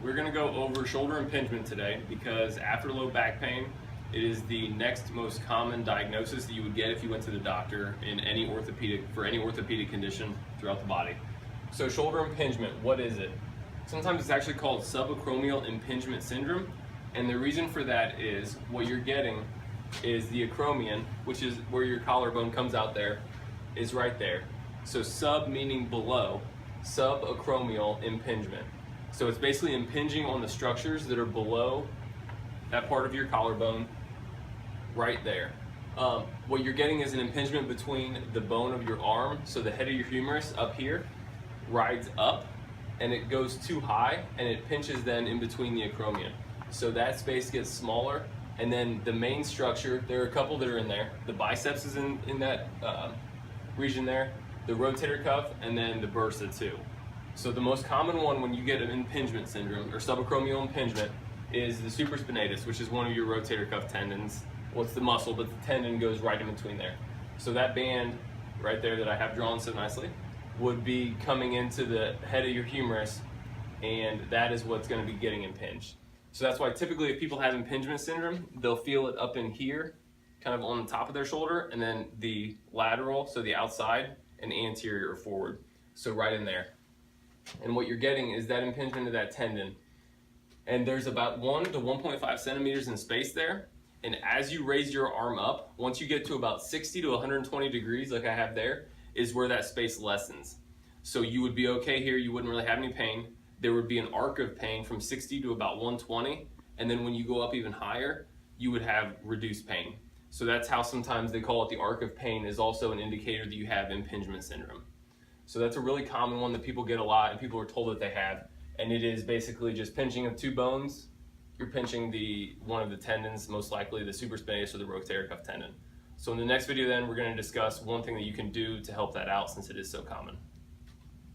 We're going to go over shoulder impingement today because after low back pain, it is the next most common diagnosis that you would get if you went to the doctor for any orthopedic condition throughout the body. So shoulder impingement, what is it? Sometimes it's actually called subacromial impingement syndrome, and the reason for that is what you're getting is the acromion, which is where your collarbone comes out there, is right there. So sub meaning below, subacromial impingement. So it's basically impinging on the structures that are below that part of your collarbone, right there. What you're getting is an impingement between the bone of your arm, so the head of your humerus up here rides up and it goes too high and it pinches then in between the acromion. So that space gets smaller, and then the main structure, there are a couple that are in there. The biceps is in that region there, the rotator cuff, and then the bursa too. So the most common one when you get an impingement syndrome or subacromial impingement is the supraspinatus, which is one of your rotator cuff tendons. Well, it's the muscle, but the tendon goes right in between there. So that band right there that I have drawn so nicely would be coming into the head of your humerus, and that is what's going to be getting impinged. So that's why typically if people have impingement syndrome, they'll feel it up in here, kind of on the top of their shoulder, and then the lateral, so the outside, and anterior or forward, so right in there. And what you're getting is that impingement of that tendon. And there's about 1 to 1.5 centimeters in space there. And as you raise your arm up, once you get to about 60 to 120 degrees, like I have there, is where that space lessens. So you would be okay here, you wouldn't really have any pain. There would be an arc of pain from 60 to about 120. And then when you go up even higher, you would have reduced pain. So that's how sometimes they call it the arc of pain, is also an indicator that you have impingement syndrome. So that's a really common one that people get a lot and people are told that they have. And it is basically just pinching of two bones. You're pinching one of the tendons, most likely the supraspinatus or the rotator cuff tendon. So in the next video then, we're going to discuss one thing that you can do to help that out since it is so common.